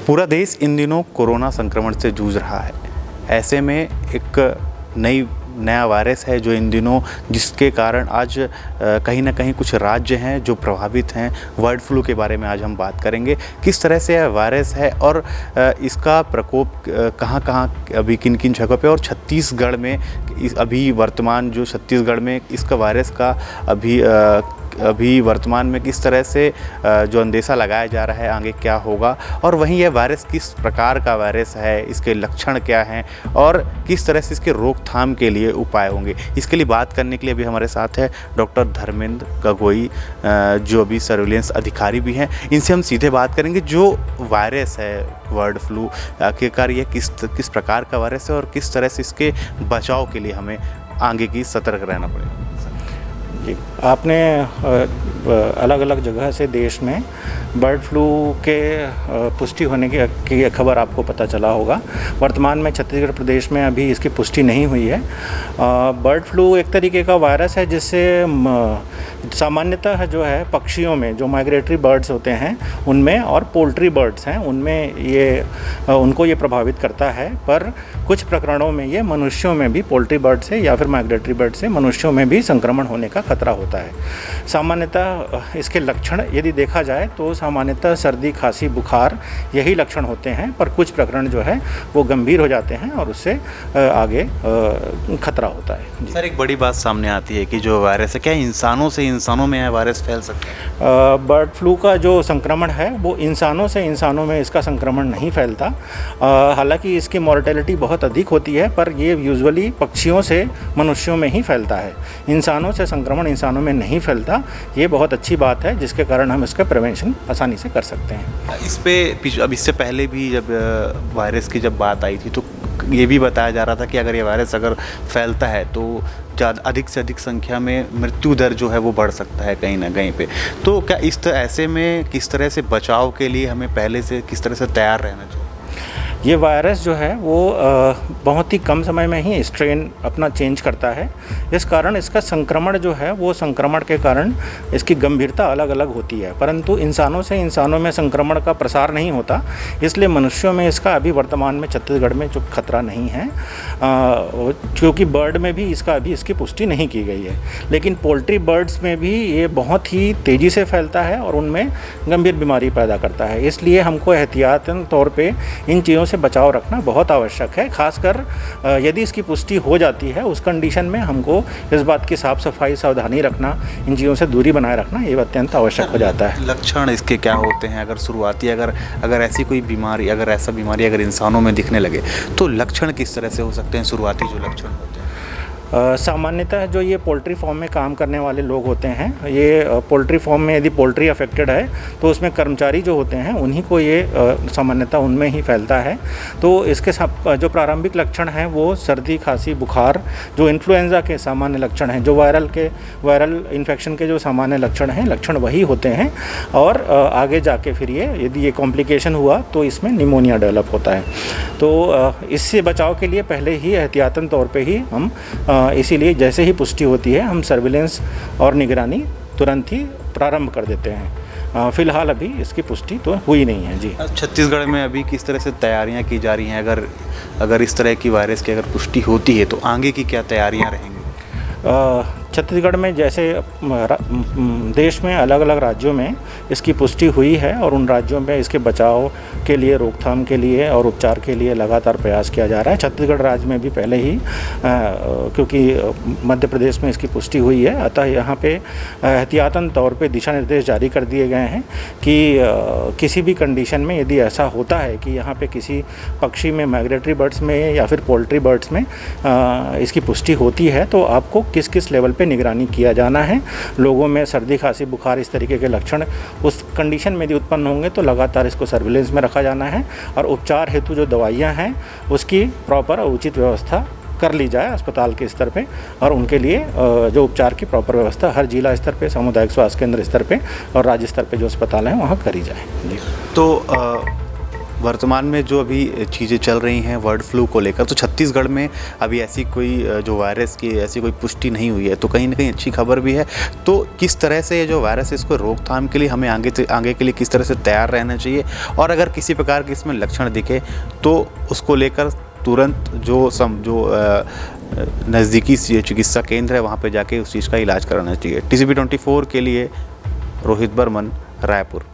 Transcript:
पूरा देश इन दिनों कोरोना संक्रमण से जूझ रहा है। ऐसे में एक नया वायरस है जो इन दिनों जिसके कारण आज कहीं ना कहीं कुछ राज्य हैं जो प्रभावित हैं। बर्ड फ्लू के बारे में आज हम बात करेंगे, किस तरह से यह वायरस है और इसका प्रकोप कहाँ कहाँ अभी किन किन जगहों पे, और छत्तीसगढ़ में अभी वर्तमान जो छत्तीसगढ़ में इसका वायरस का अभी वर्तमान में किस तरह से जो अंदेशा लगाया जा रहा है आगे क्या होगा, और वहीं यह वायरस किस प्रकार का वायरस है, इसके लक्षण क्या हैं और किस तरह से इसके रोकथाम के लिए उपाय होंगे। इसके लिए बात करने के लिए अभी हमारे साथ है डॉक्टर धर्मेंद्र गगोई, जो अभी सर्विलेंस अधिकारी भी हैं। इनसे हम सीधे बात करेंगे जो वायरस है बर्ड फ्लू, आखिरकार ये किस प्रकार का वायरस है और किस तरह से इसके बचाव के लिए हमें आगे की सतर्क रहना पड़ेगा। जी, आपने अलग अलग जगह से देश में बर्ड फ्लू के पुष्टि होने की खबर आपको पता चला होगा। वर्तमान में छत्तीसगढ़ प्रदेश में अभी इसकी पुष्टि नहीं हुई है। बर्ड फ्लू एक तरीके का वायरस है जिससे सामान्यतः जो है पक्षियों में जो माइग्रेटरी बर्ड्स होते हैं उनमें और पोल्ट्री बर्ड्स हैं उनमें उनको ये प्रभावित करता है, पर कुछ प्रकरणों में ये मनुष्यों में भी, पोल्ट्री बर्ड से या फिर माइग्रेटरी बर्ड से मनुष्यों में भी संक्रमण होने का खतरा होता है। सामान्यतः इसके लक्षण यदि देखा जाए तो सामान्यतः सर्दी, खांसी, बुखार यही लक्षण होते हैं, पर कुछ प्रकरण जो है वो गंभीर हो जाते हैं और उससे आगे खतरा होता है। सर, एक बड़ी बात सामने आती है कि जो वायरस है, क्या इंसानों से इंसानों में यह वायरस फैल सकता है? बर्ड फ्लू का जो संक्रमण है वो इंसानों से इंसानों में इसका संक्रमण नहीं फैलता। हालांकि इसकी मॉर्टेलिटी बहुत अधिक होती है, पर ये यूजुअली पक्षियों से मनुष्यों में ही फैलता है। इंसानों से संक्रमण इंसानों में नहीं फैलता। ये बहुत अच्छी बात है जिसके कारण हम इसका प्रिवेंशन आसानी से कर सकते हैं। अब इससे पहले भी जब वायरस की जब बात आई थी तो ये भी बताया जा रहा था कि अगर ये वायरस अगर फैलता है तो ज़्यादा अधिक से अधिक संख्या में मृत्यु दर जो है वो बढ़ सकता है कहीं ना कहीं पे। तो क्या ऐसे में किस तरह से बचाव के लिए हमें पहले से किस तरह से तैयार रहना चाहिए? ये वायरस जो है वो बहुत ही कम समय में ही स्ट्रेन अपना चेंज करता है। इस कारण इसका संक्रमण जो है वो संक्रमण के कारण इसकी गंभीरता अलग अलग होती है, परंतु इंसानों से इंसानों में संक्रमण का प्रसार नहीं होता। इसलिए मनुष्यों में इसका अभी वर्तमान में छत्तीसगढ़ में जो खतरा नहीं है, क्योंकि बर्ड में भी इसकी पुष्टि नहीं की गई है। लेकिन पोल्ट्री बर्ड्स में भी ये बहुत ही तेज़ी से फैलता है और उनमें गंभीर बीमारी पैदा करता है। इसलिए हमको एहतियातन तौर पर इन चीज़ों से बचाव रखना बहुत आवश्यक है। खासकर यदि इसकी पुष्टि हो जाती है उस कंडीशन में हमको इस बात की साफ सफाई, सावधानी रखना, इन चीज़ों से दूरी बनाए रखना ये अत्यंत आवश्यक हो जाता है। लक्षण इसके क्या होते हैं? अगर शुरुआती अगर ऐसी कोई बीमारी अगर इंसानों में दिखने लगे तो लक्षण किस तरह से हो सकते हैं, शुरुआती जो लक्षण होते हैं? सामान्यतः जो ये पोल्ट्री फार्म में काम करने वाले लोग होते हैं, ये पोल्ट्री फार्म में यदि पोल्ट्री अफेक्टेड है तो उसमें कर्मचारी जो होते हैं उन्हीं को ये सामान्यतः उनमें ही फैलता है। तो इसके जो प्रारंभिक लक्षण हैं वो सर्दी, खांसी, बुखार, जो इन्फ्लुएंजा के सामान्य लक्षण हैं, जो वायरल इन्फेक्शन के जो सामान्य लक्षण हैं, लक्षण वही होते हैं। और आगे जाके फिर यदि ये कॉम्प्लिकेशन हुआ तो इसमें निमोनिया डेवलप होता है। तो इससे बचाव के लिए पहले ही एहतियातन तौर पर ही हम इसीलिए जैसे ही पुष्टि होती है हम सर्विलेंस और निगरानी तुरंत ही प्रारंभ कर देते हैं। फिलहाल अभी इसकी पुष्टि तो हुई नहीं है। जी, छत्तीसगढ़ में अभी किस तरह से तैयारियां की जा रही हैं? अगर इस तरह की वायरस की अगर पुष्टि होती है तो आगे की क्या तैयारियां रहेंगी? छत्तीसगढ़ में जैसे देश में अलग अलग राज्यों में इसकी पुष्टि हुई है और उन राज्यों में इसके बचाव के लिए, रोकथाम के लिए और उपचार के लिए लगातार प्रयास किया जा रहा है। छत्तीसगढ़ राज्य में भी पहले ही क्योंकि मध्य प्रदेश में इसकी पुष्टि हुई है, अतः यहाँ पे एहतियातन तौर पे दिशा निर्देश जारी कर दिए गए हैं कि किसी भी कंडीशन में यदि ऐसा होता है कि यहाँ पे किसी पक्षी में, माइग्रेटरी बर्ड्स में या फिर पोल्ट्री बर्ड्स में इसकी पुष्टि होती है तो आपको किस किस लेवल पे निगरानी किया जाना है। लोगों में सर्दी, खांसी, बुखार इस तरीके के लक्षण उस कंडीशन में यदि उत्पन्न होंगे तो लगातार इसको सर्विलेंस में रखा जाना है और उपचार हेतु जो दवाइयाँ हैं उसकी प्रॉपर और उचित व्यवस्था कर ली जाए अस्पताल के स्तर पे, और उनके लिए जो उपचार की प्रॉपर व्यवस्था हर जिला स्तर पे, सामुदायिक स्वास्थ्य केंद्र स्तर पे और राज्य स्तर पे जो अस्पताल हैं वहाँ करी जाए। जी, तो वर्तमान में जो अभी चीज़ें चल रही हैं बर्ड फ्लू को लेकर, तो छत्तीसगढ़ में अभी ऐसी कोई जो वायरस की ऐसी कोई पुष्टि नहीं हुई है, तो कहीं ना कहीं अच्छी खबर भी है। तो किस तरह से ये जो वायरस है इसको रोकथाम के लिए हमें आगे के लिए किस तरह से तैयार रहना चाहिए, और अगर किसी प्रकार के इसमें लक्षण दिखे तो उसको लेकर तुरंत जो नज़दीकी चिकित्सा केंद्र है वहाँ पे जाके उस चीज़ का इलाज कराना चाहिए। TCP 24 के लिए रोहित बर्मन, रायपुर।